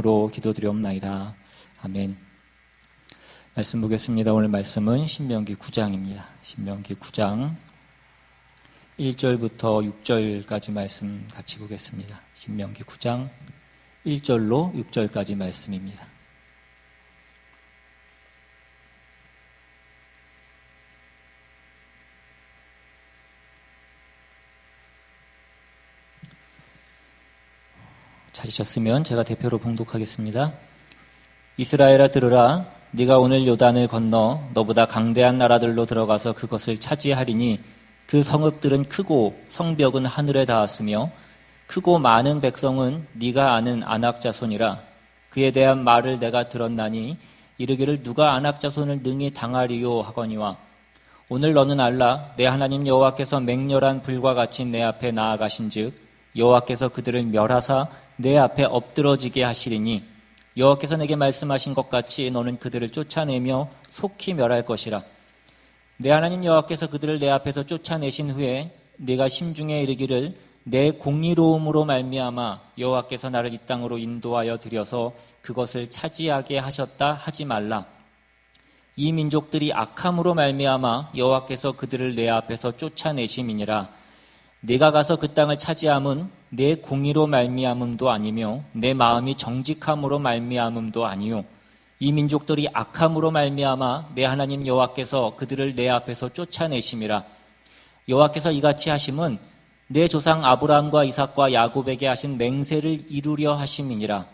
이름으로 기도드리옵나이다. 아멘. 말씀 보겠습니다. 오늘 말씀은 신명기 9장입니다. 신명기 9장 1절부터 6절까지 말씀 같이 보겠습니다. 신명기 9장 1절로 6절까지 말씀입니다. 찾으셨으면 제가 대표로 봉독하겠습니다. 이스라엘아 들으라. 네가 오늘 요단을 건너 너보다 강대한 나라들로 들어가서 그것을 차지하리니 그 성읍들은 크고 성벽은 하늘에 닿았으며 크고 많은 백성은 네가 아는 아낙 자손이라. 그에 대한 말을 내가 들었나니 이르기를 누가 아낙 자손을 능히 당하리요 하거니와 오늘 너는 알라. 내 하나님 여호와께서 맹렬한 불과 같이 내 앞에 나아가신즉 여호와께서 그들을 멸하사 내 앞에 엎드러지게 하시리니 여호와께서 내게 말씀하신 것 같이 너는 그들을 쫓아내며 속히 멸할 것이라. 내 하나님 여호와께서 그들을 내 앞에서 쫓아내신 후에 네가 심중에 이르기를 내 공의로움으로 말미암아 여호와께서 나를 이 땅으로 인도하여 들여서 그것을 차지하게 하셨다 하지 말라. 이 민족들이 악함으로 말미암아 여호와께서 그들을 내 앞에서 쫓아내심이니라. 네가 가서 그 땅을 차지함은 내 공의로 말미암음도 아니며 내 마음이 정직함으로 말미암음도 아니요 이 민족들이 악함으로 말미암아 내 하나님 여호와께서 그들을 내 앞에서 쫓아내심이라. 여호와께서 이같이 하심은 내 조상 아브라함과 이삭과 야곱에게 하신 맹세를 이루려 하심이니라.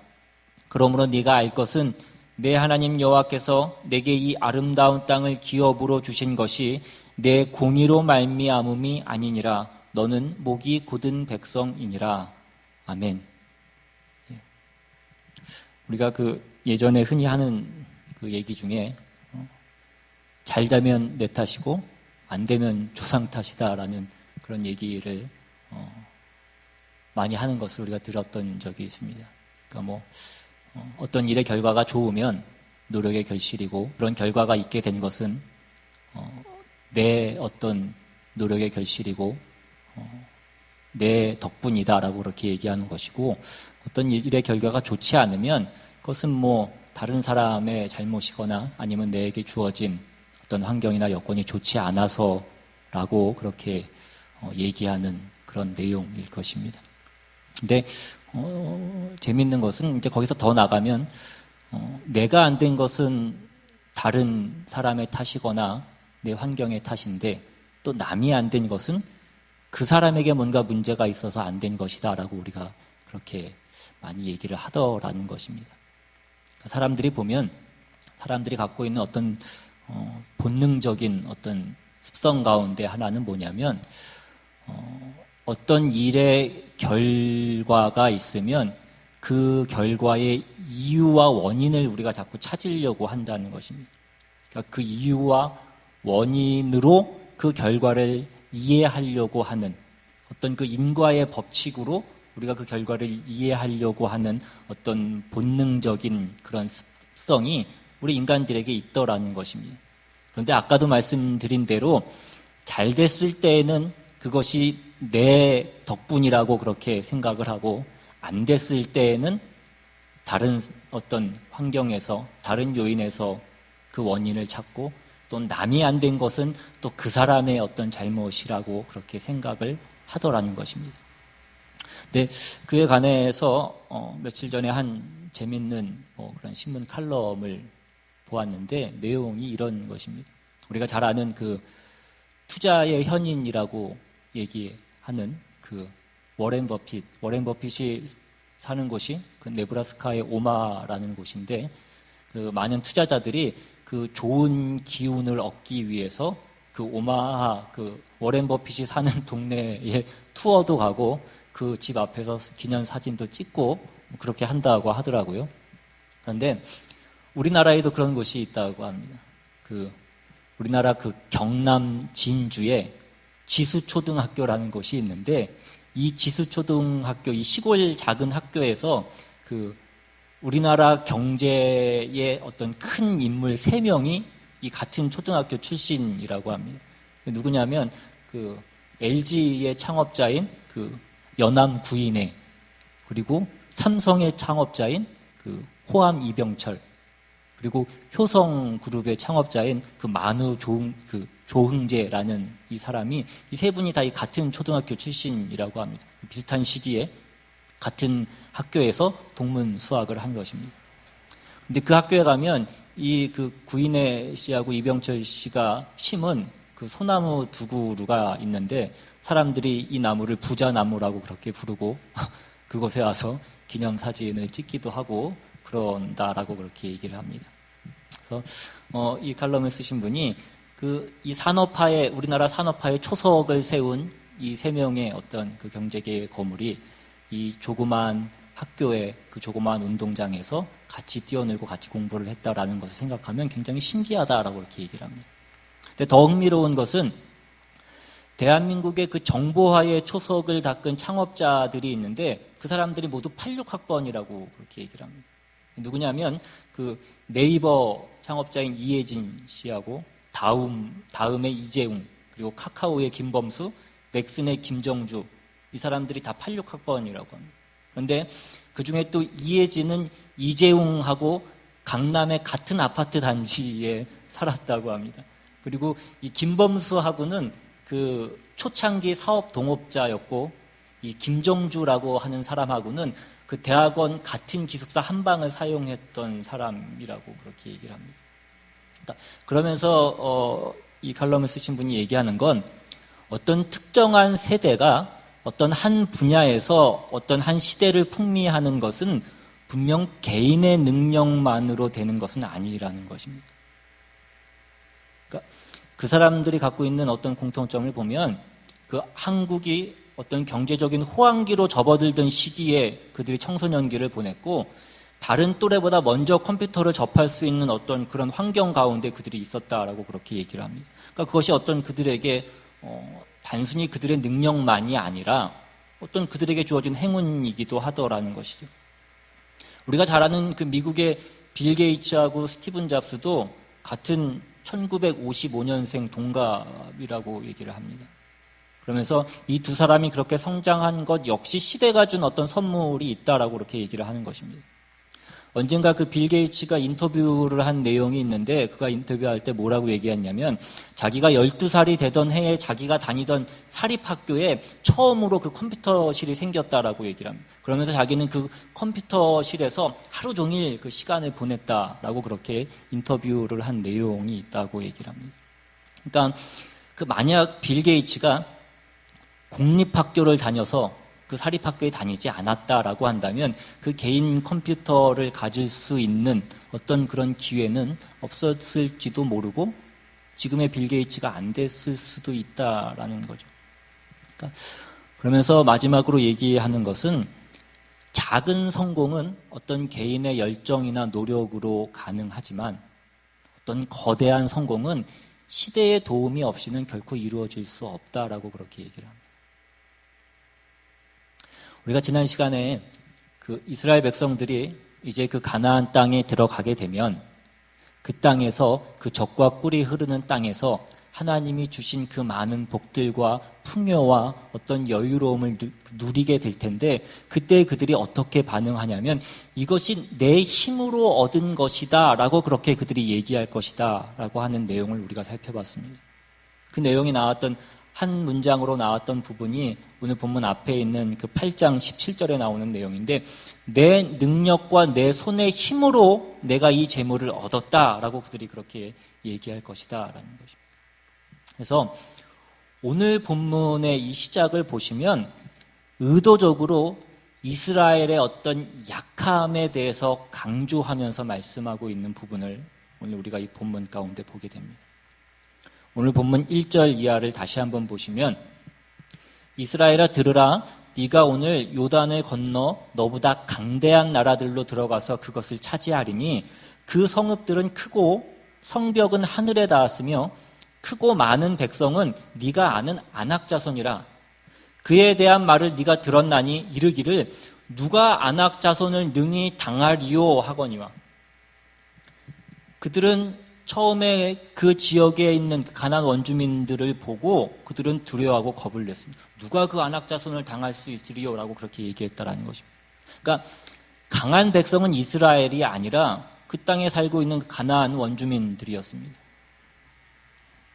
그러므로 네가 알 것은 내 하나님 여호와께서 내게 이 아름다운 땅을 기업으로 주신 것이 내 공의로 말미암음이 아니니라. 너는 목이 곧은 백성이니라. 아멘. 우리가 예전에 흔히 하는 그 얘기 중에 잘 되면 내 탓이고 안 되면 조상 탓이다라는 그런 얘기를 많이 하는 것을 우리가 들었던 적이 있습니다. 그러니까 어떤 일의 결과가 좋으면 노력의 결실이고 그런 결과가 있게 된 것은 내 어떤 노력의 결실이고 내 덕분이다라고 그렇게 얘기하는 것이고 어떤 일의 결과가 좋지 않으면 그것은 다른 사람의 잘못이거나 아니면 내게 주어진 어떤 환경이나 여건이 좋지 않아서라고 그렇게 얘기하는 그런 내용일 것입니다. 근데 재밌는 것은 이제 거기서 더 나가면 내가 안 된 것은 다른 사람의 탓이거나 내 환경의 탓인데 또 남이 안 된 것은 그 사람에게 뭔가 문제가 있어서 안 된 것이다 라고 우리가 그렇게 많이 얘기를 하더라는 것입니다. 사람들이 보면 사람들이 갖고 있는 어떤 본능적인 어떤 습성 가운데 하나는 뭐냐면 어떤 일의 결과가 있으면 그 결과의 이유와 원인을 우리가 자꾸 찾으려고 한다는 것입니다. 그러니까 그 이유와 원인으로 그 결과를 이해하려고 하는 어떤 그 인과의 법칙으로 우리가 그 결과를 이해하려고 하는 어떤 본능적인 그런 습성이 우리 인간들에게 있더라는 것입니다. 그런데 아까도 말씀드린 대로 잘 됐을 때에는 그것이 내 덕분이라고 그렇게 생각을 하고 안 됐을 때에는 다른 어떤 환경에서 다른 요인에서 그 원인을 찾고 또 남이 안 된 것은 또 그 사람의 어떤 잘못이라고 그렇게 생각을 하더라는 것입니다. 근데 그에 관해서 며칠 전에 한 재밌는 그런 신문 칼럼을 보았는데 내용이 이런 것입니다. 우리가 잘 아는 그 투자의 현인이라고 얘기하는 그 워렌 버핏이 사는 곳이 그 네브라스카의 오마라는 곳인데 그 많은 투자자들이 그 좋은 기운을 얻기 위해서 그 오마하 그 워렌 버핏이 사는 동네에 투어도 가고 그 집 앞에서 기념 사진도 찍고 그렇게 한다고 하더라고요. 그런데 우리나라에도 그런 곳이 있다고 합니다. 우리나라 그 경남 진주에 지수초등학교라는 곳이 있는데 이 지수초등학교, 이 시골 작은 학교에서 우리나라 경제의 어떤 큰 인물 3명이 이 같은 초등학교 출신이라고 합니다. 누구냐면 LG의 창업자인 연암 구인회, 그리고 삼성의 창업자인 그 호암 이병철, 그리고 효성 그룹의 창업자인 그 만우 조흥재라는 이 사람이, 이 세 분이 다 이 같은 초등학교 출신이라고 합니다. 비슷한 시기에 같은 학교에서 동문 수학을 한 것입니다. 근데 그 학교에 가면 이 그 구인혜 씨하고 이병철 씨가 심은 그 소나무 두 그루가 있는데, 사람들이 이 나무를 부자나무라고 그렇게 부르고 그곳에 와서 기념사진을 찍기도 하고 그런다라고 그렇게 얘기를 합니다. 그래서 이 칼럼을 쓰신 분이 이 산업화의, 우리나라 산업화의 초석을 세운 이 세 명의 어떤 그 경제계의 거물이 이 조그만 학교의 그 조그만 운동장에서 같이 뛰어놀고 같이 공부를 했다라는 것을 생각하면 굉장히 신기하다라고 이렇게 얘기를 합니다. 근데 더 흥미로운 것은 대한민국의 그 정보화의 초석을 닦은 창업자들이 있는데, 그 사람들이 모두 86학번이라고 그렇게 얘기를 합니다. 누구냐면 그 네이버 창업자인 이혜진 씨하고 다음의 이재웅, 그리고 카카오의 김범수, 넥슨의 김정주, 이 사람들이 다 86학번이라고 합니다. 그런데 그 중에 또 이혜진은 이재웅하고 강남의 같은 아파트 단지에 살았다고 합니다. 그리고 이 김범수하고는 그 초창기 사업 동업자였고, 이 김정주라고 하는 사람하고는 그 대학원 같은 기숙사 한 방을 사용했던 사람이라고 그렇게 얘기를 합니다. 그러면서 이 칼럼을 쓰신 분이 얘기하는 건, 어떤 특정한 세대가 어떤 한 분야에서 어떤 한 시대를 풍미하는 것은 분명 개인의 능력만으로 되는 것은 아니라는 것입니다. 그러니까 그 사람들이 갖고 있는 어떤 공통점을 보면, 그 한국이 어떤 경제적인 호황기로 접어들던 시기에 그들이 청소년기를 보냈고, 다른 또래보다 먼저 컴퓨터를 접할 수 있는 어떤 그런 환경 가운데 그들이 있었다라고 그렇게 얘기를 합니다. 그러니까 그것이 어떤 그들에게 단순히 그들의 능력만이 아니라 어떤 그들에게 주어진 행운이기도 하더라는 것이죠. 우리가 잘 아는 그 미국의 빌 게이츠하고 스티븐 잡스도 같은 1955년생 동갑이라고 얘기를 합니다. 그러면서 이 두 사람이 그렇게 성장한 것 역시 시대가 준 어떤 선물이 있다라고 그렇게 얘기를 하는 것입니다. 언젠가 그 빌 게이츠가 인터뷰를 한 내용이 있는데, 그가 인터뷰할 때 뭐라고 얘기했냐면, 자기가 12살이 되던 해에 자기가 다니던 사립학교에 처음으로 그 컴퓨터실이 생겼다라고 얘기를 합니다. 그러면서 자기는 그 컴퓨터실에서 하루 종일 그 시간을 보냈다라고 그렇게 인터뷰를 한 내용이 있다고 얘기를 합니다. 그러니까 그 만약 빌 게이츠가 공립학교를 다녀서 그 사립학교에 다니지 않았다라고 한다면, 그 개인 컴퓨터를 가질 수 있는 어떤 그런 기회는 없었을지도 모르고 지금의 빌 게이츠가 안 됐을 수도 있다라는 거죠. 그러니까 그러면서 마지막으로 얘기하는 것은, 작은 성공은 어떤 개인의 열정이나 노력으로 가능하지만 어떤 거대한 성공은 시대의 도움이 없이는 결코 이루어질 수 없다라고 그렇게 얘기를 합니다. 우리가 지난 시간에 그 이스라엘 백성들이 이제 그 가나안 땅에 들어가게 되면, 그 땅에서, 그 젖과 꿀이 흐르는 땅에서 하나님이 주신 그 많은 복들과 풍요와 어떤 여유로움을 누리게 될 텐데, 그때 그들이 어떻게 반응하냐면, 이것이 내 힘으로 얻은 것이다 라고 그렇게 그들이 얘기할 것이다 라고 하는 내용을 우리가 살펴봤습니다. 그 내용이 나왔던 한 문장으로 나왔던 부분이 오늘 본문 앞에 있는 그 8장 17절에 나오는 내용인데, 내 능력과 내 손의 힘으로 내가 이 재물을 얻었다라고 그들이 그렇게 얘기할 것이다라는 것입니다. 그래서 오늘 본문의 이 시작을 보시면 의도적으로 이스라엘의 어떤 약함에 대해서 강조하면서 말씀하고 있는 부분을 오늘 우리가 이 본문 가운데 보게 됩니다. 오늘 본문 1절 이하를 다시 한번 보시면, 이스라엘아 들으라, 네가 오늘 요단을 건너 너보다 강대한 나라들로 들어가서 그것을 차지하리니 그 성읍들은 크고 성벽은 하늘에 닿았으며 크고 많은 백성은 네가 아는 아낙 자손이라. 그에 대한 말을 네가 들었나니 이르기를 누가 아낙 자손을 능히 당하리요 하거니와. 그들은 처음에 그 지역에 있는 가나안 원주민들을 보고 그들은 두려워하고 겁을 냈습니다. 누가 그 아낙 자손을 당할 수 있으리요라고 그렇게 얘기했다라는 것입니다. 그러니까 강한 백성은 이스라엘이 아니라 그 땅에 살고 있는 가나안 원주민들이었습니다.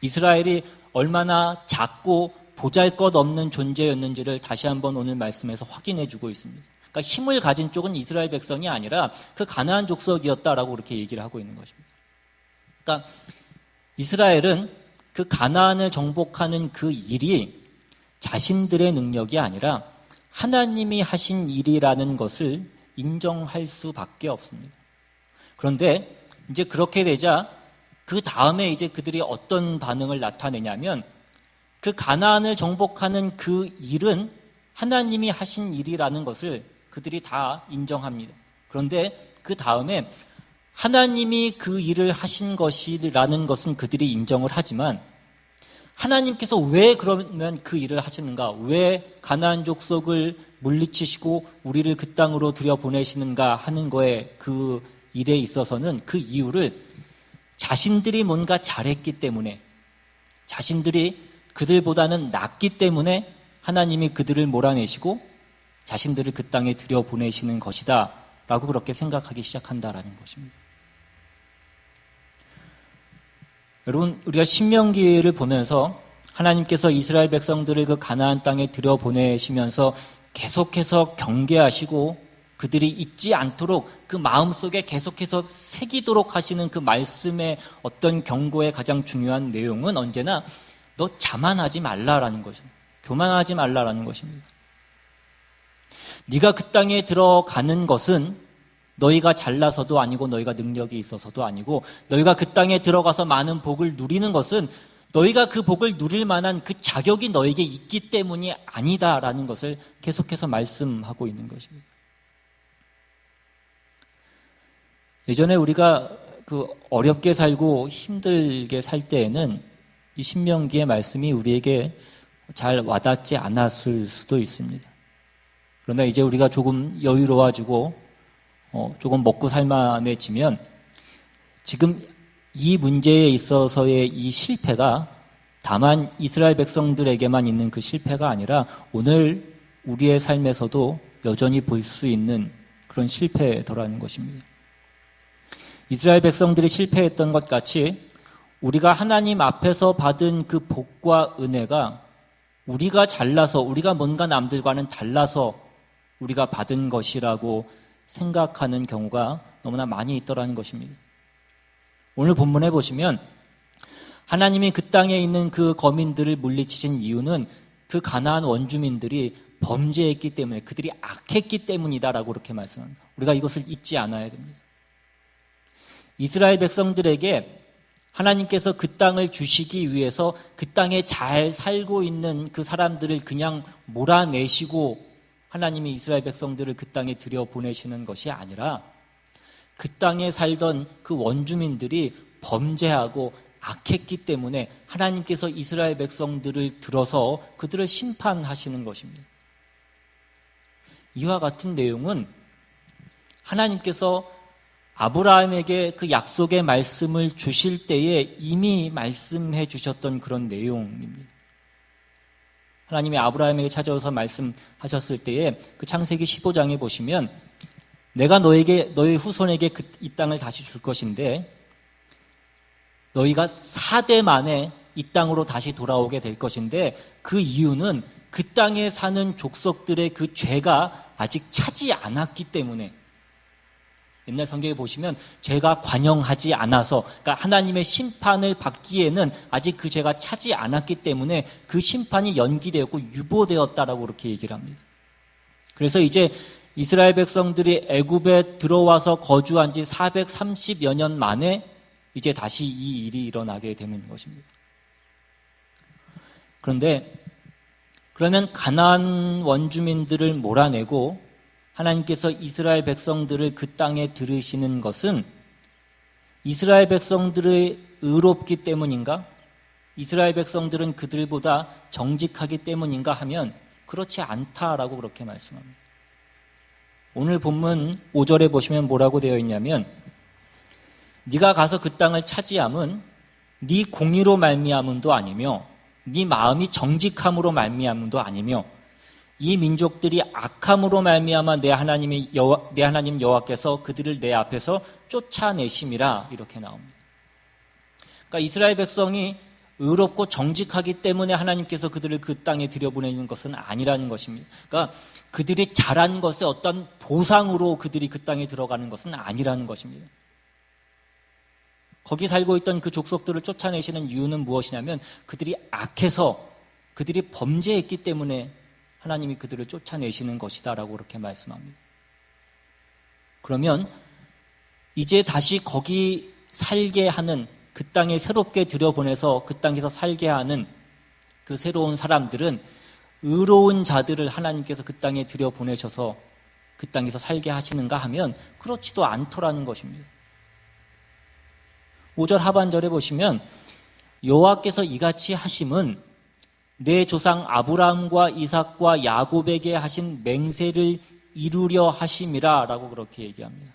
이스라엘이 얼마나 작고 보잘것없는 존재였는지를 다시 한번 오늘 말씀에서 확인해 주고 있습니다. 그러니까 힘을 가진 쪽은 이스라엘 백성이 아니라 그 가나안 족속이었다라고 그렇게 얘기를 하고 있는 것입니다. 그러니까 이스라엘은 그 가나안을 정복하는 그 일이 자신들의 능력이 아니라 하나님이 하신 일이라는 것을 인정할 수밖에 없습니다. 그런데 이제 그렇게 되자 그 다음에 이제 그들이 어떤 반응을 나타내냐면 그 가나안을 정복하는 그 일은 하나님이 하신 일이라는 것을 그들이 다 인정합니다. 그런데 그 다음에 하나님이 그 일을 하신 것이라는 것은 그들이 인정을 하지만 하나님께서 왜 그러면 그 일을 하시는가? 왜 가나안 족속을 물리치시고 우리를 그 땅으로 들여보내시는가 하는 거에 그 일에 있어서는 그 이유를 자신들이 뭔가 잘했기 때문에 자신들이 그들보다는 낫기 때문에 하나님이 그들을 몰아내시고 자신들을 그 땅에 들여보내시는 것이다 라고 그렇게 생각하기 시작한다라는 것입니다. 여러분, 우리가 신명기를 보면서 하나님께서 이스라엘 백성들을 그 가나안 땅에 들여보내시면서 계속해서 경계하시고 그들이 잊지 않도록 그 마음속에 계속해서 새기도록 하시는 그 말씀의 어떤 경고의 가장 중요한 내용은 언제나 너 자만하지 말라라는 것입니다. 교만하지 말라라는 것입니다. 네가 그 땅에 들어가는 것은 너희가 잘나서도 아니고 너희가 능력이 있어서도 아니고 너희가 그 땅에 들어가서 많은 복을 누리는 것은 너희가 그 복을 누릴 만한 그 자격이 너에게 있기 때문이 아니다라는 것을 계속해서 말씀하고 있는 것입니다. 예전에 우리가 그 어렵게 살고 힘들게 살 때에는 이 신명기의 말씀이 우리에게 잘 와닿지 않았을 수도 있습니다. 그러나 이제 우리가 조금 여유로워지고 조금 먹고 살만해지면 지금 이 문제에 있어서의 이 실패가 다만 이스라엘 백성들에게만 있는 그 실패가 아니라 오늘 우리의 삶에서도 여전히 볼 수 있는 그런 실패더라는 것입니다. 이스라엘 백성들이 실패했던 것 같이 우리가 하나님 앞에서 받은 그 복과 은혜가 우리가 잘나서 우리가 뭔가 남들과는 달라서 우리가 받은 것이라고 생각하는 경우가 너무나 많이 있더라는 것입니다. 오늘 본문에 보시면 하나님이 그 땅에 있는 그 거민들을 물리치신 이유는 그 가나안 원주민들이 범죄했기 때문에 그들이 악했기 때문이다라고 그렇게 말씀합니다. 우리가 이것을 잊지 않아야 됩니다. 이스라엘 백성들에게 하나님께서 그 땅을 주시기 위해서 그 땅에 잘 살고 있는 그 사람들을 그냥 몰아내시고 하나님이 이스라엘 백성들을 그 땅에 들여보내시는 것이 아니라 그 땅에 살던 그 원주민들이 범죄하고 악했기 때문에 하나님께서 이스라엘 백성들을 들어서 그들을 심판하시는 것입니다. 이와 같은 내용은 하나님께서 아브라함에게 그 약속의 말씀을 주실 때에 이미 말씀해 주셨던 그런 내용입니다. 하나님이 아브라함에게 찾아와서 말씀하셨을 때에 그 창세기 15장에 보시면 내가 너희 후손에게 이 땅을 다시 줄 것인데 너희가 4대 만에 이 땅으로 다시 돌아오게 될 것인데 그 이유는 그 땅에 사는 족속들의 그 죄가 아직 차지 않았기 때문에 옛날 성경에 보시면 죄가 관영하지 않아서 그러니까 하나님의 심판을 받기에는 아직 그 죄가 차지 않았기 때문에 그 심판이 연기되었고 유보되었다라고 그렇게 얘기를 합니다. 그래서 이제 이스라엘 백성들이 애굽에 들어와서 거주한 지 430여 년 만에 이제 다시 이 일이 일어나게 되는 것입니다. 그런데 그러면 가나안 원주민들을 몰아내고 하나님께서 이스라엘 백성들을 그 땅에 들으시는 것은 이스라엘 백성들의 의롭기 때문인가? 이스라엘 백성들은 그들보다 정직하기 때문인가 하면 그렇지 않다라고 그렇게 말씀합니다. 오늘 본문 5절에 보시면 뭐라고 되어 있냐면 네가 가서 그 땅을 차지함은 네 공의로 말미암음도 아니며 네 마음이 정직함으로 말미암음도 아니며 이 민족들이 악함으로 말미암아 내 하나님 여호와께서 그들을 내 앞에서 쫓아내심이라 이렇게 나옵니다. 그러니까 이스라엘 백성이 의롭고 정직하기 때문에 하나님께서 그들을 그 땅에 들여보내는 것은 아니라는 것입니다. 그러니까 그들이 잘한 것의 어떤 보상으로 그들이 그 땅에 들어가는 것은 아니라는 것입니다. 거기 살고 있던 그 족속들을 쫓아내시는 이유는 무엇이냐면 그들이 악해서 그들이 범죄했기 때문에 하나님이 그들을 쫓아내시는 것이다라고 그렇게 말씀합니다. 그러면 이제 다시 거기 살게 하는 그 땅에 새롭게 들여보내서 그 땅에서 살게 하는 그 새로운 사람들은 의로운 자들을 하나님께서 그 땅에 들여보내셔서 그 땅에서 살게 하시는가 하면 그렇지도 않더라는 것입니다. 5절 하반절에 보시면 여호와께서 이같이 하심은 내 조상 아브라함과 이삭과 야곱에게 하신 맹세를 이루려 하심이라 라고 그렇게 얘기합니다.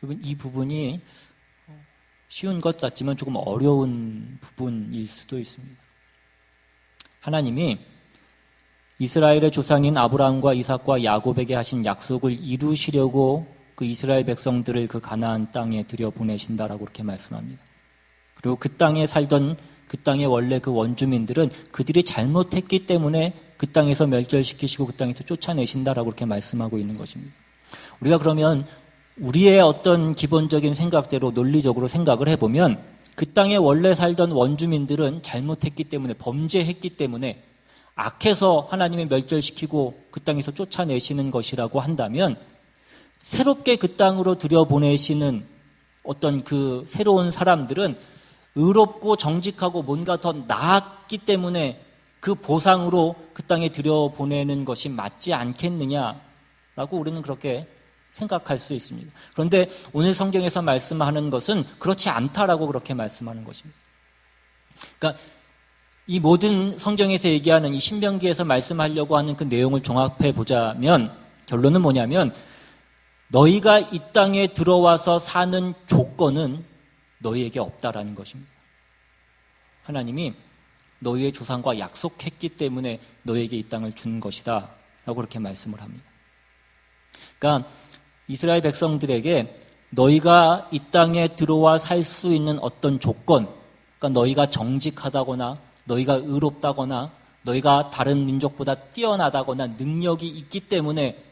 여러분 이 부분이 쉬운 것 같지만 조금 어려운 부분일 수도 있습니다. 하나님이 이스라엘의 조상인 아브라함과 이삭과 야곱에게 하신 약속을 이루시려고 그 이스라엘 백성들을 그 가나안 땅에 들여보내신다라고 그렇게 말씀합니다. 그리고 그 땅에 살던 그 땅의 원래 그 원주민들은 그들이 잘못했기 때문에 그 땅에서 멸절시키시고 그 땅에서 쫓아내신다라고 그렇게 말씀하고 있는 것입니다. 우리가 그러면 우리의 어떤 기본적인 생각대로 논리적으로 생각을 해보면 그 땅에 원래 살던 원주민들은 잘못했기 때문에 범죄했기 때문에 악해서 하나님이 멸절시키고 그 땅에서 쫓아내시는 것이라고 한다면 새롭게 그 땅으로 들여보내시는 어떤 그 새로운 사람들은 의롭고 정직하고 뭔가 더 나았기 때문에 그 보상으로 그 땅에 들여보내는 것이 맞지 않겠느냐라고 우리는 그렇게 생각할 수 있습니다. 그런데 오늘 성경에서 말씀하는 것은 그렇지 않다라고 그렇게 말씀하는 것입니다. 그러니까 이 모든 성경에서 얘기하는 이 신명기에서 말씀하려고 하는 그 내용을 종합해 보자면 결론은 뭐냐면 너희가 이 땅에 들어와서 사는 조건은 너희에게 없다라는 것입니다. 하나님이 너희의 조상과 약속했기 때문에 너희에게 이 땅을 준 것이다 라고 그렇게 말씀을 합니다. 그러니까 이스라엘 백성들에게 너희가 이 땅에 들어와 살 수 있는 어떤 조건, 그러니까 너희가 정직하다거나 너희가 의롭다거나 너희가 다른 민족보다 뛰어나다거나 능력이 있기 때문에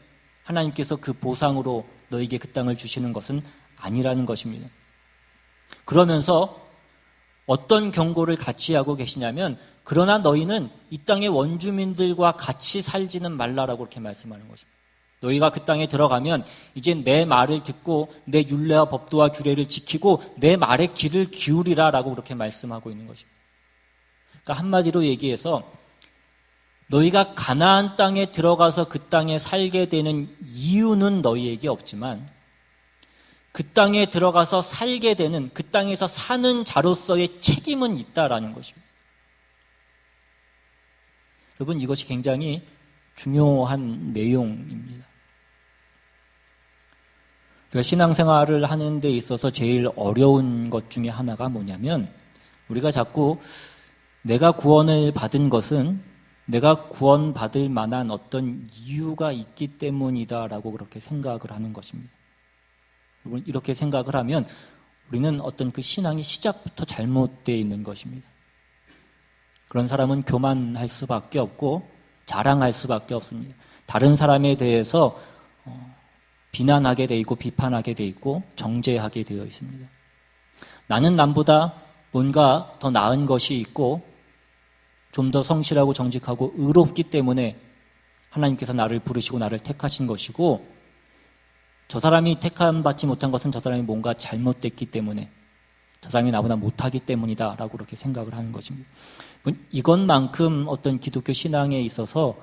하나님께서 그 보상으로 너희에게 그 땅을 주시는 것은 아니라는 것입니다. 그러면서 어떤 경고를 같이 하고 계시냐면 그러나 너희는 이 땅의 원주민들과 같이 살지는 말라라고 그렇게 말씀하는 것입니다. 너희가 그 땅에 들어가면 이제 내 말을 듣고 내 율례와 법도와 규례를 지키고 내 말에 귀를 기울이라라고 그렇게 말씀하고 있는 것입니다. 그러니까 한마디로 얘기해서 너희가 가나안 땅에 들어가서 그 땅에 살게 되는 이유는 너희에게 없지만 그 땅에 들어가서 살게 되는 그 땅에서 사는 자로서의 책임은 있다라는 것입니다. 여러분 이것이 굉장히 중요한 내용입니다. 우리가 신앙생활을 하는 데 있어서 제일 어려운 것 중에 하나가 뭐냐면 우리가 자꾸 내가 구원을 받은 것은 내가 구원받을 만한 어떤 이유가 있기 때문이다라고 그렇게 생각을 하는 것입니다. 여러분 이렇게 생각을 하면 우리는 어떤 그 신앙이 시작부터 잘못되어 있는 것입니다. 그런 사람은 교만할 수밖에 없고 자랑할 수밖에 없습니다. 다른 사람에 대해서 비난하게 돼 있고 비판하게 돼 있고 정죄하게 되어 있습니다. 나는 남보다 뭔가 더 나은 것이 있고 좀 더 성실하고 정직하고 의롭기 때문에 하나님께서 나를 부르시고 나를 택하신 것이고 저 사람이 택함받지 못한 것은 저 사람이 뭔가 잘못됐기 때문에 저 사람이 나보다 못하기 때문이다 라고 그렇게 생각을 하는 것입니다. 이것만큼 어떤 기독교 신앙에 있어서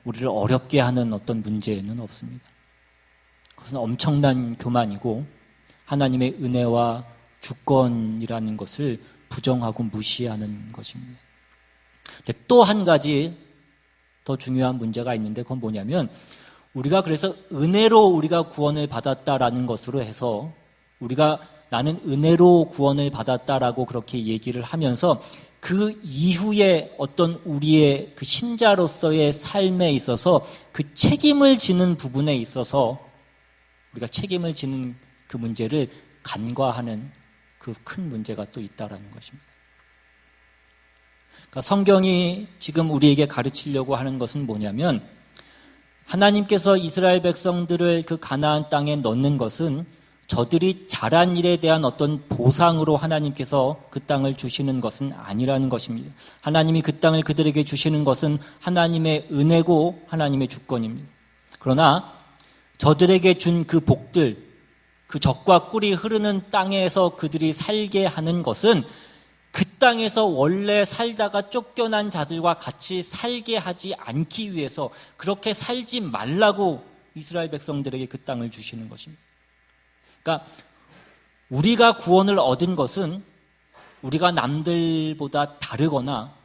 우리를 어렵게 하는 어떤 문제는 없습니다. 그것은 엄청난 교만이고 하나님의 은혜와 주권이라는 것을 부정하고 무시하는 것입니다. 또 한 가지 더 중요한 문제가 있는데 그건 뭐냐면 우리가 그래서 은혜로 우리가 구원을 받았다라는 것으로 해서 우리가 나는 은혜로 구원을 받았다라고 그렇게 얘기를 하면서 그 이후에 어떤 우리의 그 신자로서의 삶에 있어서 그 책임을 지는 부분에 있어서 우리가 책임을 지는 그 문제를 간과하는 그 큰 문제가 또 있다라는 것입니다. 그러니까 성경이 지금 우리에게 가르치려고 하는 것은 뭐냐면 하나님께서 이스라엘 백성들을 그 가나안 땅에 넣는 것은 저들이 잘한 일에 대한 어떤 보상으로 하나님께서 그 땅을 주시는 것은 아니라는 것입니다. 하나님이 그 땅을 그들에게 주시는 것은 하나님의 은혜고 하나님의 주권입니다. 그러나 저들에게 준 그 복들, 그 젖과 꿀이 흐르는 땅에서 그들이 살게 하는 것은 그 땅에서 원래 살다가 쫓겨난 자들과 같이 살게 하지 않기 위해서 그렇게 살지 말라고 이스라엘 백성들에게 그 땅을 주시는 것입니다. 그러니까 우리가 구원을 얻은 것은 우리가 남들보다 다르거나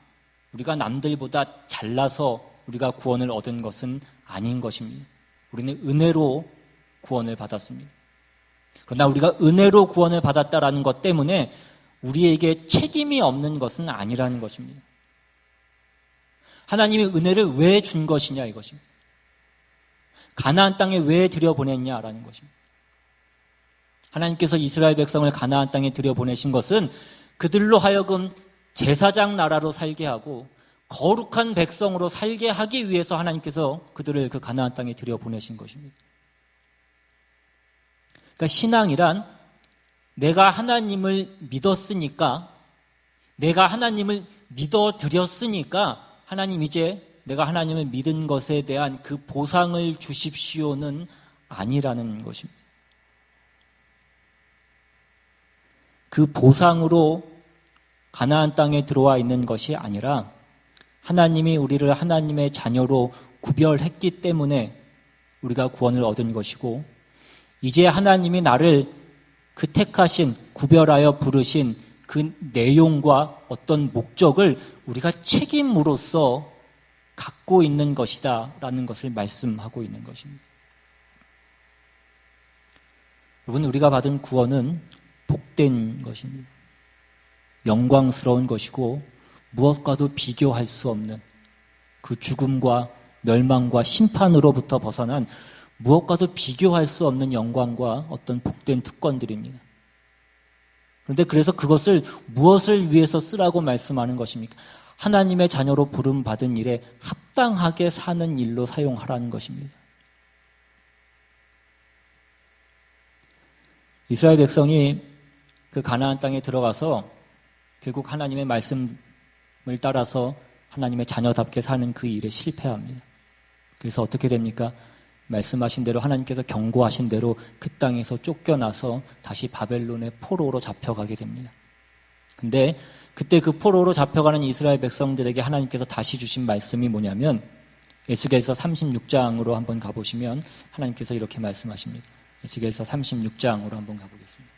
우리가 남들보다 잘나서 우리가 구원을 얻은 것은 아닌 것입니다. 우리는 은혜로 구원을 받았습니다. 그러나 우리가 은혜로 구원을 받았다라는 것 때문에 우리에게 책임이 없는 것은 아니라는 것입니다. 하나님이 은혜를 왜 준 것이냐 이것입니다. 가나안 땅에 왜 들여보냈냐라는 것입니다. 하나님께서 이스라엘 백성을 가나안 땅에 들여보내신 것은 그들로 하여금 제사장 나라로 살게 하고 거룩한 백성으로 살게 하기 위해서 하나님께서 그들을 그 가나안 땅에 들여보내신 것입니다. 그러니까 신앙이란 내가 하나님을 믿었으니까, 내가 하나님을 믿어드렸으니까 하나님 이제 내가 하나님을 믿은 것에 대한 그 보상을 주십시오는 아니라는 것입니다. 그 보상으로 가나안 땅에 들어와 있는 것이 아니라 하나님이 우리를 하나님의 자녀로 구별했기 때문에 우리가 구원을 얻은 것이고, 이제 하나님이 나를 그 택하신, 구별하여 부르신 그 내용과 어떤 목적을 우리가 책임으로써 갖고 있는 것이다 라는 것을 말씀하고 있는 것입니다. 여러분, 우리가 받은 구원은 복된 것입니다. 영광스러운 것이고 무엇과도 비교할 수 없는 그 죽음과 멸망과 심판으로부터 벗어난 무엇과도 비교할 수 없는 영광과 어떤 복된 특권들입니다. 그런데 그래서 그것을 무엇을 위해서 쓰라고 말씀하는 것입니까? 하나님의 자녀로 부름받은 일에 합당하게 사는 일로 사용하라는 것입니다. 이스라엘 백성이 그 가나안 땅에 들어가서 결국 하나님의 말씀을 따라서 하나님의 자녀답게 사는 그 일에 실패합니다. 그래서 어떻게 됩니까? 말씀하신 대로 하나님께서 경고하신 대로 그 땅에서 쫓겨나서 다시 바벨론의 포로로 잡혀가게 됩니다. 근데 그때 그 포로로 잡혀가는 이스라엘 백성들에게 하나님께서 다시 주신 말씀이 뭐냐면 에스겔서 36장으로 한번 가보시면 하나님께서 이렇게 말씀하십니다. 에스겔서 36장으로 한번 가보겠습니다.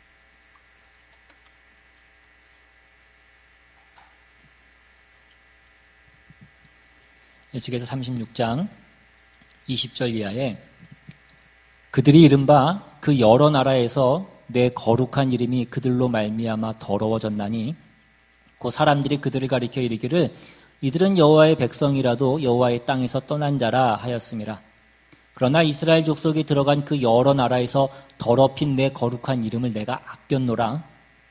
에스겔서 36장 20절 이하에 그들이 이른바 그 여러 나라에서 내 거룩한 이름이 그들로 말미암아 더러워졌나니 그 사람들이 그들을 가리켜 이르기를 이들은 여호와의 백성이라도 여호와의 땅에서 떠난 자라 하였음이라. 그러나 이스라엘 족속이 들어간 그 여러 나라에서 더럽힌 내 거룩한 이름을 내가 아꼈노라.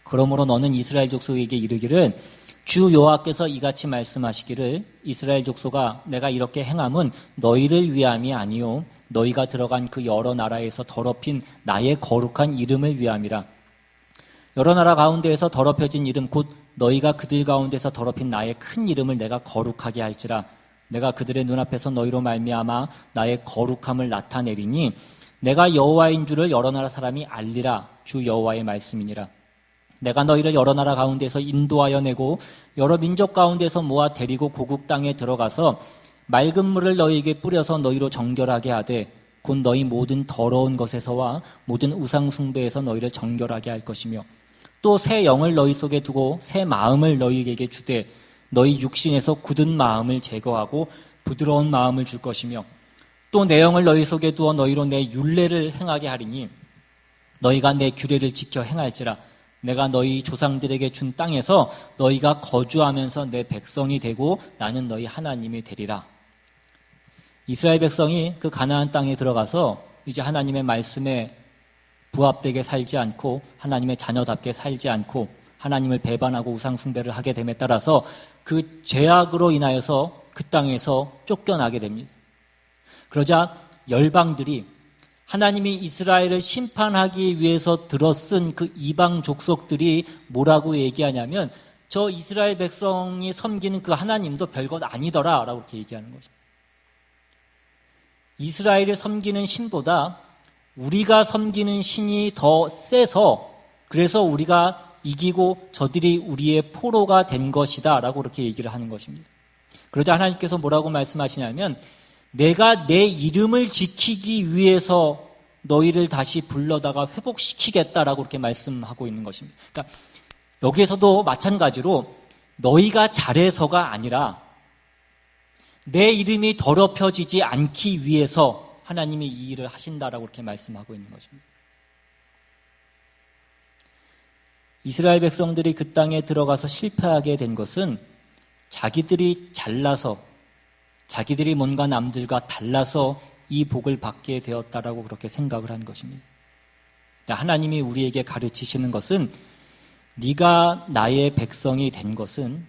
그러므로 너는 이스라엘 족속에게 이르기를 주 여호와께서 이같이 말씀하시기를 이스라엘 족속아 내가 이렇게 행함은 너희를 위함이 아니요 너희가 들어간 그 여러 나라에서 더럽힌 나의 거룩한 이름을 위함이라. 여러 나라 가운데에서 더럽혀진 이름 곧 너희가 그들 가운데서 더럽힌 나의 큰 이름을 내가 거룩하게 할지라. 내가 그들의 눈앞에서 너희로 말미암아 나의 거룩함을 나타내리니 내가 여호와인 줄을 여러 나라 사람이 알리라. 주 여호와의 말씀이니라. 내가 너희를 여러 나라 가운데서 인도하여 내고 여러 민족 가운데서 모아 데리고 고국 땅에 들어가서 맑은 물을 너희에게 뿌려서 너희로 정결하게 하되 곧 너희 모든 더러운 것에서와 모든 우상 숭배에서 너희를 정결하게 할 것이며 또 새 영을 너희 속에 두고 새 마음을 너희에게 주되 너희 육신에서 굳은 마음을 제거하고 부드러운 마음을 줄 것이며 또 내 영을 너희 속에 두어 너희로 내 율례를 행하게 하리니 너희가 내 규례를 지켜 행할지라. 내가 너희 조상들에게 준 땅에서 너희가 거주하면서 내 백성이 되고 나는 너희 하나님이 되리라. 이스라엘 백성이 그 가나안 땅에 들어가서 이제 하나님의 말씀에 부합되게 살지 않고 하나님의 자녀답게 살지 않고 하나님을 배반하고 우상 숭배를 하게 됨에 따라서 그 죄악으로 인하여서 그 땅에서 쫓겨나게 됩니다. 그러자 열방들이 하나님이 이스라엘을 심판하기 위해서 들어쓴 그 이방 족속들이 뭐라고 얘기하냐면 저 이스라엘 백성이 섬기는 그 하나님도 별것 아니더라 라고 이렇게 얘기하는 것입니다. 이스라엘을 섬기는 신보다 우리가 섬기는 신이 더 세서 그래서 우리가 이기고 저들이 우리의 포로가 된 것이다 라고 그렇게 얘기를 하는 것입니다. 그러자 하나님께서 뭐라고 말씀하시냐면 내가 내 이름을 지키기 위해서 너희를 다시 불러다가 회복시키겠다라고 그렇게 말씀하고 있는 것입니다. 그러니까 여기에서도 마찬가지로 너희가 잘해서가 아니라 내 이름이 더럽혀지지 않기 위해서 하나님이 이 일을 하신다라고 그렇게 말씀하고 있는 것입니다. 이스라엘 백성들이 그 땅에 들어가서 실패하게 된 것은 자기들이 잘나서 자기들이 뭔가 남들과 달라서 이 복을 받게 되었다라고 그렇게 생각을 한 것입니다. 하나님이 우리에게 가르치시는 것은 네가 나의 백성이 된 것은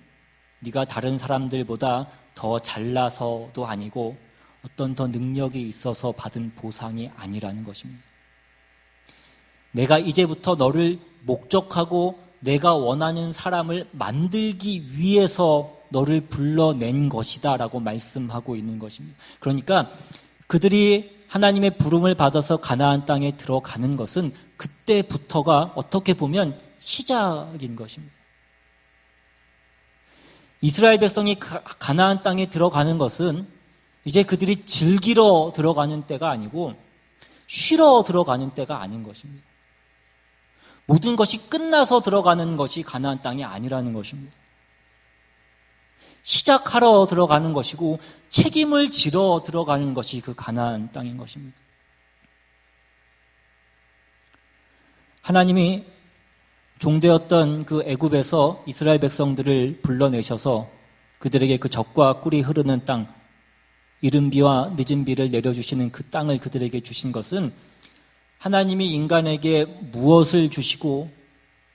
네가 다른 사람들보다 더 잘나서도 아니고 어떤 더 능력이 있어서 받은 보상이 아니라는 것입니다. 내가 이제부터 너를 목적하고 내가 원하는 사람을 만들기 위해서 너를 불러낸 것이다 라고 말씀하고 있는 것입니다. 그러니까 그들이 하나님의 부름을 받아서 가나안 땅에 들어가는 것은 그때부터가 어떻게 보면 시작인 것입니다. 이스라엘 백성이 가나안 땅에 들어가는 것은 이제 그들이 즐기러 들어가는 때가 아니고 쉬러 들어가는 때가 아닌 것입니다. 모든 것이 끝나서 들어가는 것이 가나안 땅이 아니라는 것입니다. 시작하러 들어가는 것이고 책임을 지러 들어가는 것이 그 가나안 땅인 것입니다. 하나님이 종되었던 그 애굽에서 이스라엘 백성들을 불러내셔서 그들에게 그 젖과 꿀이 흐르는 땅, 이른 비와 늦은 비를 내려주시는 그 땅을 그들에게 주신 것은 하나님이 인간에게 무엇을 주시고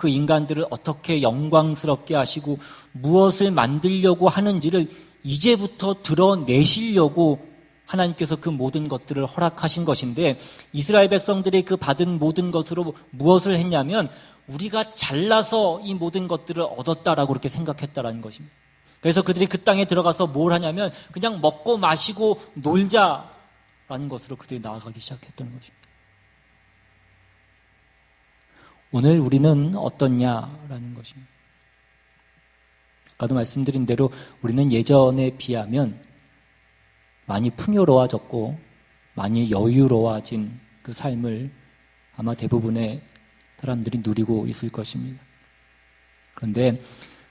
그 인간들을 어떻게 영광스럽게 하시고 무엇을 만들려고 하는지를 이제부터 드러내시려고 하나님께서 그 모든 것들을 허락하신 것인데 이스라엘 백성들이 그 받은 모든 것으로 무엇을 했냐면 우리가 잘나서 이 모든 것들을 얻었다라고 그렇게 생각했다라는 것입니다. 그래서 그들이 그 땅에 들어가서 뭘 하냐면 그냥 먹고 마시고 놀자라는 것으로 그들이 나아가기 시작했던 것입니다. 오늘 우리는 어떻냐라는 것입니다. 아까도 말씀드린 대로 우리는 예전에 비하면 많이 풍요로워졌고 많이 여유로워진 그 삶을 아마 대부분의 사람들이 누리고 있을 것입니다. 그런데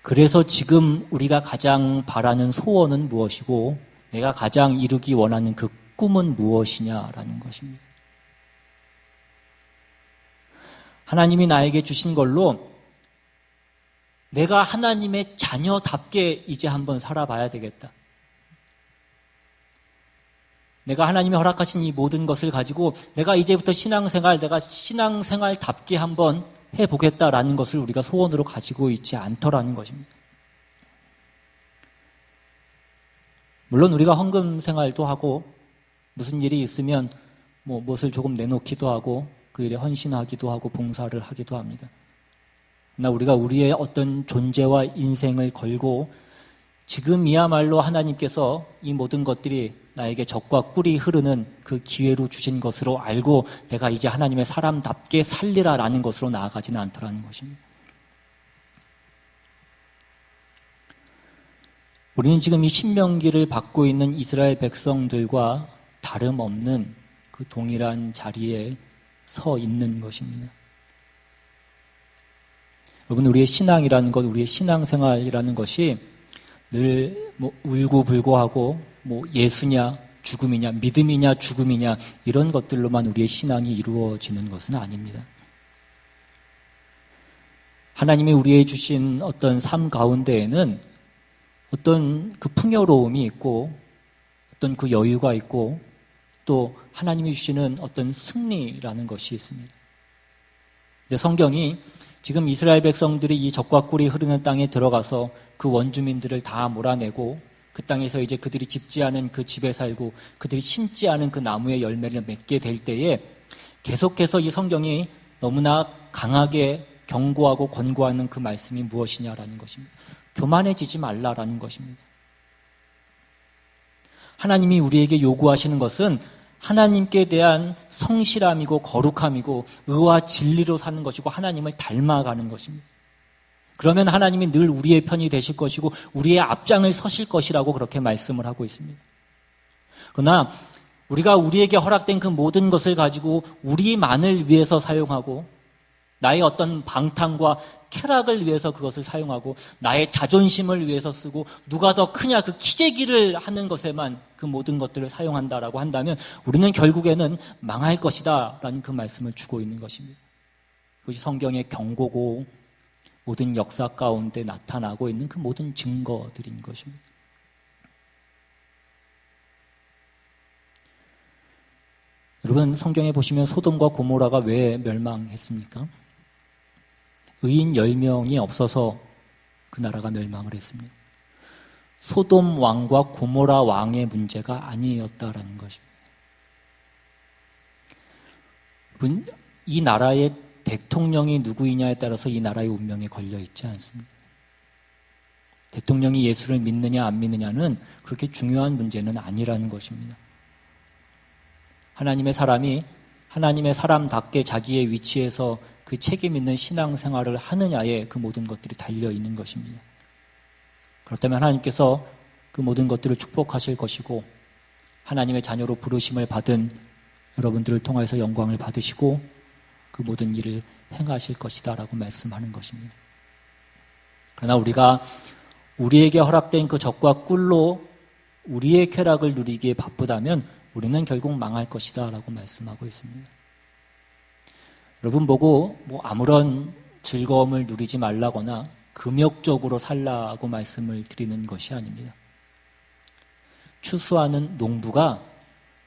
그래서 지금 우리가 가장 바라는 소원은 무엇이고 내가 가장 이루기 원하는 그 꿈은 무엇이냐라는 것입니다. 하나님이 나에게 주신 걸로 내가 하나님의 자녀답게 이제 한번 살아봐야 되겠다. 내가 하나님이 허락하신 이 모든 것을 가지고 내가 이제부터 내가 신앙생활답게 한번 해보겠다라는 것을 우리가 소원으로 가지고 있지 않더라는 것입니다. 물론 우리가 헌금 생활도 하고 무슨 일이 있으면 무엇을 조금 내놓기도 하고 그 일에 헌신하기도 하고 봉사를 하기도 합니다. 그러나 우리가 우리의 어떤 존재와 인생을 걸고 지금이야말로 하나님께서 이 모든 것들이 나에게 젖과 꿀이 흐르는 그 기회로 주신 것으로 알고 내가 이제 하나님의 사람답게 살리라라는 것으로 나아가지는 않더라는 것입니다. 우리는 지금 이 신명기를 받고 있는 이스라엘 백성들과 다름없는 그 동일한 자리에 서 있는 것입니다. 여러분, 우리의 신앙이라는 것, 우리의 신앙생활이라는 것이 늘 울고불고하고 예수냐 죽음이냐 믿음이냐 죽음이냐 이런 것들로만 우리의 신앙이 이루어지는 것은 아닙니다. 하나님이 우리에게 주신 어떤 삶 가운데에는 어떤 그 풍요로움이 있고 어떤 그 여유가 있고 또 하나님이 주시는 어떤 승리라는 것이 있습니다. 근데 성경이 지금 이스라엘 백성들이 이 적과 꿀이 흐르는 땅에 들어가서 그 원주민들을 다 몰아내고 그 땅에서 이제 그들이 짚지 않은 그 집에 살고 그들이 심지 않은 그 나무의 열매를 맺게 될 때에 계속해서 이 성경이 너무나 강하게 경고하고 권고하는 그 말씀이 무엇이냐라는 것입니다. 교만해지지 말라라는 것입니다. 하나님이 우리에게 요구하시는 것은 하나님께 대한 성실함이고 거룩함이고 의와 진리로 사는 것이고 하나님을 닮아가는 것입니다. 그러면 하나님이 늘 우리의 편이 되실 것이고 우리의 앞장을 서실 것이라고 그렇게 말씀을 하고 있습니다. 그러나 우리가 우리에게 허락된 그 모든 것을 가지고 우리만을 위해서 사용하고 나의 어떤 방탕과 쾌락을 위해서 그것을 사용하고 나의 자존심을 위해서 쓰고 누가 더 크냐 그 키재기를 하는 것에만 그 모든 것들을 사용한다라고 한다면 우리는 결국에는 망할 것이다 라는 그 말씀을 주고 있는 것입니다. 그것이 성경의 경고고 모든 역사 가운데 나타나고 있는 그 모든 증거들인 것입니다. 여러분 성경에 보시면 소돔과 고모라가 왜 멸망했습니까? 의인 10명이 없어서 그 나라가 멸망을 했습니다. 소돔 왕과 고모라 왕의 문제가 아니었다라는 것입니다. 이 나라의 대통령이 누구이냐에 따라서 이 나라의 운명이 걸려있지 않습니다. 대통령이 예수를 믿느냐 안 믿느냐는 그렇게 중요한 문제는 아니라는 것입니다. 하나님의 사람이 하나님의 사람답게 자기의 위치에서 그 책임 있는 신앙생활을 하느냐에 그 모든 것들이 달려있는 것입니다. 그렇다면 하나님께서 그 모든 것들을 축복하실 것이고 하나님의 자녀로 부르심을 받은 여러분들을 통해서 영광을 받으시고 그 모든 일을 행하실 것이다 라고 말씀하는 것입니다. 그러나 우리가 우리에게 허락된 그 적과 꿀로 우리의 쾌락을 누리기에 바쁘다면 우리는 결국 망할 것이다 라고 말씀하고 있습니다. 여러분 보고 아무런 즐거움을 누리지 말라거나 금욕적으로 살라고 말씀을 드리는 것이 아닙니다. 추수하는 농부가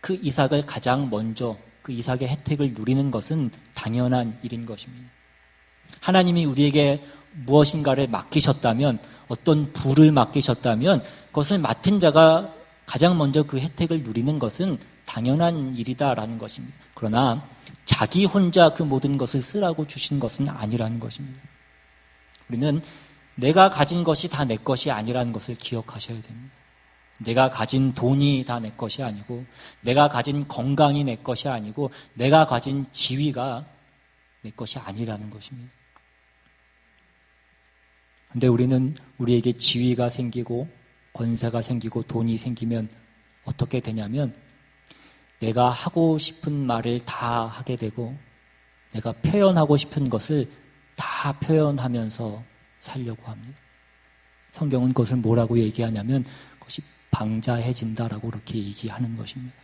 그 이삭을 가장 먼저 그 이삭의 혜택을 누리는 것은 당연한 일인 것입니다. 하나님이 우리에게 무엇인가를 맡기셨다면 어떤 부를 맡기셨다면 그것을 맡은 자가 가장 먼저 그 혜택을 누리는 것은 당연한 일이다라는 것입니다. 그러나 자기 혼자 그 모든 것을 쓰라고 주신 것은 아니라는 것입니다. 우리는 내가 가진 것이 다 내 것이 아니라는 것을 기억하셔야 됩니다. 내가 가진 돈이 다 내 것이 아니고 내가 가진 건강이 내 것이 아니고 내가 가진 지위가 내 것이 아니라는 것입니다. 그런데 우리는 우리에게 지위가 생기고 권세가 생기고 돈이 생기면 어떻게 되냐면 내가 하고 싶은 말을 다 하게 되고 내가 표현하고 싶은 것을 다 표현하면서 살려고 합니다. 성경은 그것을 뭐라고 얘기하냐면 그것이 방자해진다라고 그렇게 얘기하는 것입니다.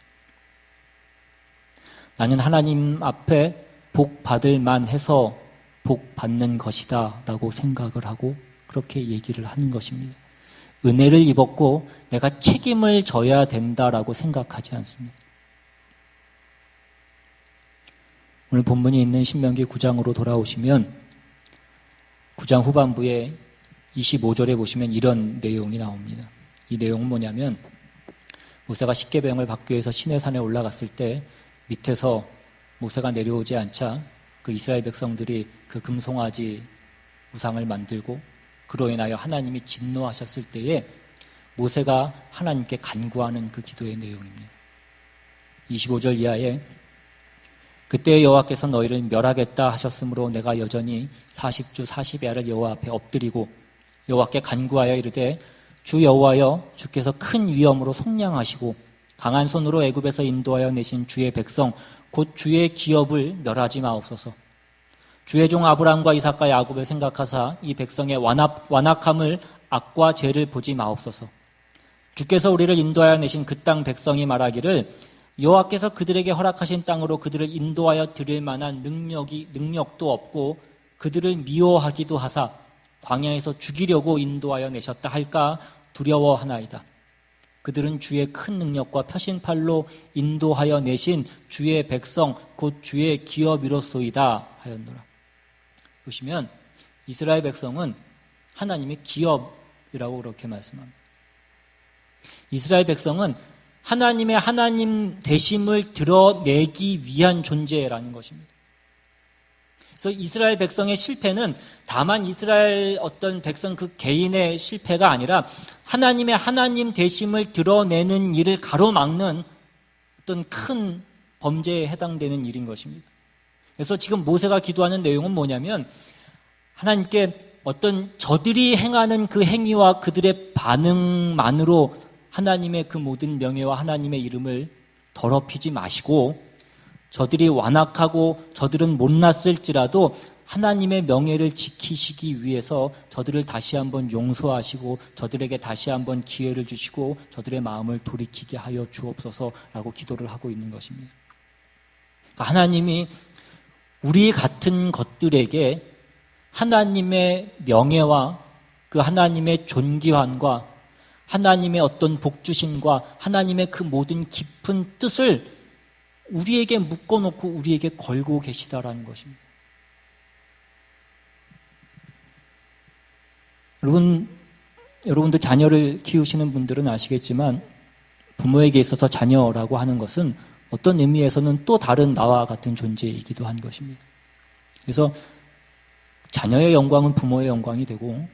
나는 하나님 앞에 복 받을 만해서 복 받는 것이다 라고 생각을 하고 그렇게 얘기를 하는 것입니다. 은혜를 입었고 내가 책임을 져야 된다라고 생각하지 않습니다. 오늘 본문이 있는 신명기 9장으로 돌아오시면 9장 후반부에 25절에 보시면 이런 내용이 나옵니다. 이 내용은 뭐냐면 모세가 십계명을 받기 위해서 시내산에 올라갔을 때 밑에서 모세가 내려오지 않자 그 이스라엘 백성들이 그 금송아지 우상을 만들고 그로 인하여 하나님이 진노하셨을 때에 모세가 하나님께 간구하는 그 기도의 내용입니다. 25절 이하에 그때 여호와께서 너희를 멸하겠다 하셨으므로 내가 여전히 40주 40야를 여호와 앞에 엎드리고 여호와께 간구하여 이르되 주 여호와여 주께서 큰 위엄으로 속량하시고 강한 손으로 애굽에서 인도하여 내신 주의 백성 곧 주의 기업을 멸하지 마옵소서. 주의 종 아브라함과 이삭과 야곱을 생각하사 이 백성의 완악함을 악과 죄를 보지 마옵소서. 주께서 우리를 인도하여 내신 그 땅 백성이 말하기를 여호와께서 그들에게 허락하신 땅으로 그들을 인도하여 드릴 만한 능력도 없고 그들을 미워하기도 하사 광야에서 죽이려고 인도하여 내셨다 할까 두려워하나이다. 그들은 주의 큰 능력과 펴신팔로 인도하여 내신 주의 백성 곧 주의 기업이로소이다 하였노라. 보시면 이스라엘 백성은 하나님의 기업이라고 그렇게 말씀합니다. 이스라엘 백성은 하나님의 하나님 되심을 드러내기 위한 존재라는 것입니다. 그래서 이스라엘 백성의 실패는 다만 이스라엘 어떤 백성 그 개인의 실패가 아니라 하나님의 하나님 되심을 드러내는 일을 가로막는 어떤 큰 범죄에 해당되는 일인 것입니다. 그래서 지금 모세가 기도하는 내용은 뭐냐면 하나님께 어떤 저들이 행하는 그 행위와 그들의 반응만으로 하나님의 그 모든 명예와 하나님의 이름을 더럽히지 마시고 저들이 완악하고 저들은 못났을지라도 하나님의 명예를 지키시기 위해서 저들을 다시 한번 용서하시고 저들에게 다시 한번 기회를 주시고 저들의 마음을 돌이키게 하여 주옵소서라고 기도를 하고 있는 것입니다. 그러니까 하나님이 우리 같은 것들에게 하나님의 명예와 그 하나님의 존귀함과 하나님의 어떤 복주심과 하나님의 그 모든 깊은 뜻을 우리에게 묶어놓고 우리에게 걸고 계시다라는 것입니다. 여러분들 자녀를 키우시는 분들은 아시겠지만 부모에게 있어서 자녀라고 하는 것은 어떤 의미에서는 또 다른 나와 같은 존재이기도 한 것입니다. 그래서 자녀의 영광은 부모의 영광이 되고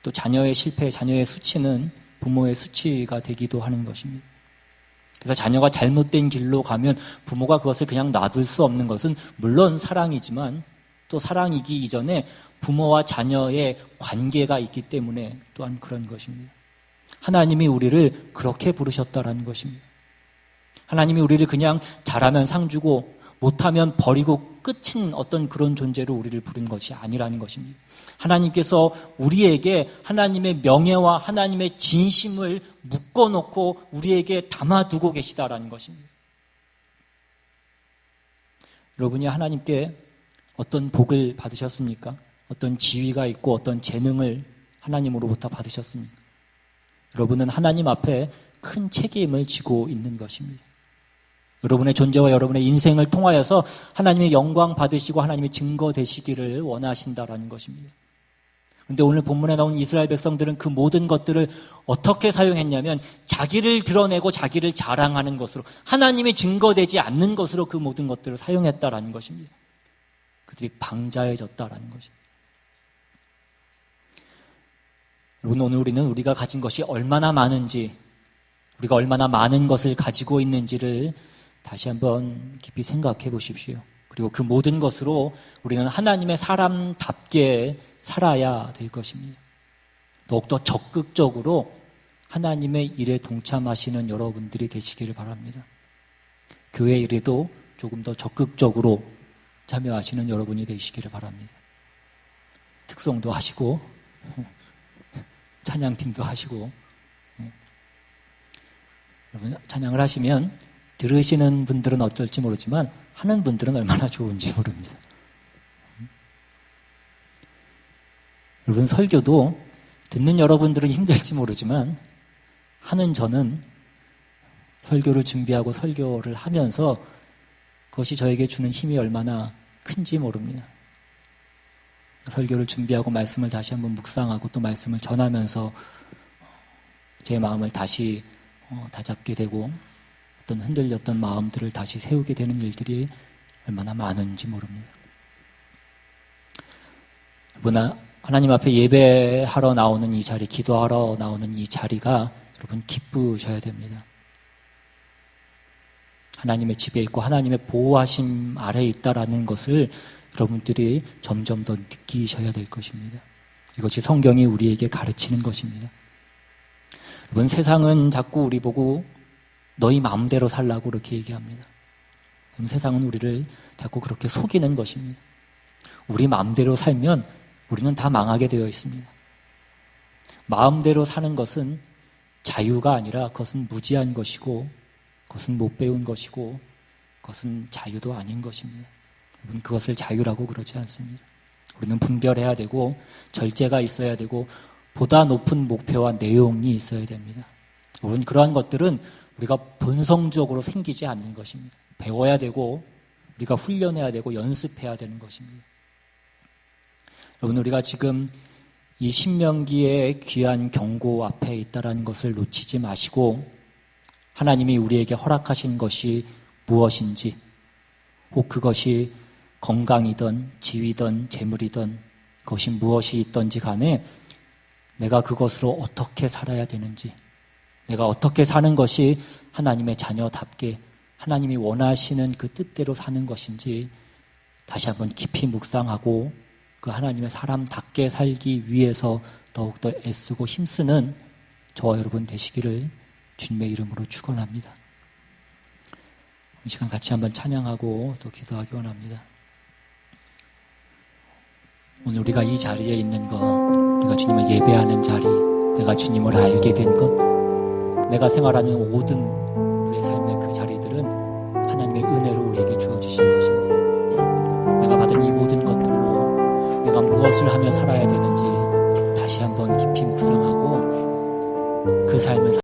또 자녀의 실패, 자녀의 수치는 부모의 수치가 되기도 하는 것입니다. 그래서 자녀가 잘못된 길로 가면 부모가 그것을 그냥 놔둘 수 없는 것은 물론 사랑이지만 또 사랑이기 이전에 부모와 자녀의 관계가 있기 때문에 또한 그런 것입니다. 하나님이 우리를 그렇게 부르셨다라는 것입니다. 하나님이 우리를 그냥 잘하면 상 주고 못하면 버리고 끝인 어떤 그런 존재로 우리를 부른 것이 아니라는 것입니다. 하나님께서 우리에게 하나님의 명예와 하나님의 진심을 묶어놓고 우리에게 담아두고 계시다라는 것입니다. 여러분이 하나님께 어떤 복을 받으셨습니까? 어떤 지위가 있고 어떤 재능을 하나님으로부터 받으셨습니까? 여러분은 하나님 앞에 큰 책임을 지고 있는 것입니다. 여러분의 존재와 여러분의 인생을 통하여서 하나님의 영광 받으시고 하나님의 증거 되시기를 원하신다라는 것입니다. 그런데 오늘 본문에 나온 이스라엘 백성들은 그 모든 것들을 어떻게 사용했냐면 자기를 드러내고 자기를 자랑하는 것으로 하나님이 증거되지 않는 것으로 그 모든 것들을 사용했다라는 것입니다. 그들이 방자해졌다라는 것입니다. 여러분, 오늘 우리는 우리가 가진 것이 얼마나 많은지, 우리가 얼마나 많은 것을 가지고 있는지를 다시 한번 깊이 생각해 보십시오. 그리고 그 모든 것으로 우리는 하나님의 사람답게 살아야 될 것입니다. 더욱더 적극적으로 하나님의 일에 동참하시는 여러분들이 되시기를 바랍니다. 교회 일에도 조금 더 적극적으로 참여하시는 여러분이 되시기를 바랍니다. 특성도 하시고 찬양팀도 하시고 여러분 찬양을 하시면 들으시는 분들은 어쩔지 모르지만 하는 분들은 얼마나 좋은지 모릅니다. 여러분 설교도 듣는 여러분들은 힘들지 모르지만 하는 저는 설교를 준비하고 설교를 하면서 그것이 저에게 주는 힘이 얼마나 큰지 모릅니다. 설교를 준비하고 말씀을 다시 한번 묵상하고 또 말씀을 전하면서 제 마음을 다시 다잡게 되고 어떤 흔들렸던 마음들을 다시 세우게 되는 일들이 얼마나 많은지 모릅니다. 여러분, 하나님 앞에 예배하러 나오는 이 자리, 기도하러 나오는 이 자리가 여러분 기쁘셔야 됩니다. 하나님의 집에 있고 하나님의 보호하심 아래에 있다라는 것을 여러분들이 점점 더 느끼셔야 될 것입니다. 이것이 성경이 우리에게 가르치는 것입니다. 여러분, 세상은 자꾸 우리 보고 너희 마음대로 살라고 그렇게 얘기합니다. 그럼 세상은 우리를 자꾸 그렇게 속이는 것입니다. 우리 마음대로 살면 우리는 다 망하게 되어 있습니다. 마음대로 사는 것은 자유가 아니라 그것은 무지한 것이고 그것은 못 배운 것이고 그것은 자유도 아닌 것입니다. 여러분, 그것을 자유라고 그러지 않습니다. 우리는 분별해야 되고 절제가 있어야 되고 보다 높은 목표와 내용이 있어야 됩니다. 물론 그러한 것들은 우리가 본성적으로 생기지 않는 것입니다. 배워야 되고 우리가 훈련해야 되고 연습해야 되는 것입니다. 여러분, 우리가 지금 이 신명기의 귀한 경고 앞에 있다는 것을 놓치지 마시고 하나님이 우리에게 허락하신 것이 무엇인지, 혹 그것이 건강이든 지위든 재물이든 그것이 무엇이 있든지 간에 내가 그것으로 어떻게 살아야 되는지, 내가 어떻게 사는 것이 하나님의 자녀답게 하나님이 원하시는 그 뜻대로 사는 것인지 다시 한번 깊이 묵상하고 그 하나님의 사람답게 살기 위해서 더욱더 애쓰고 힘쓰는 저와 여러분 되시기를 주님의 이름으로 축원합니다. 이 시간 같이 한번 찬양하고 또 기도하기 원합니다. 오늘 우리가 이 자리에 있는 것, 우리가 주님을 예배하는 자리, 내가 주님을 알게 된 것, 내가 생활하는 모든 우리의 삶의 그 자리들은 하나님의 은혜로 우리에게 주어지신 것입니다. 내가 받은 이 모든 것들로 내가 무엇을 하며 살아야 되는지 다시 한번 깊이 묵상하고 그 삶을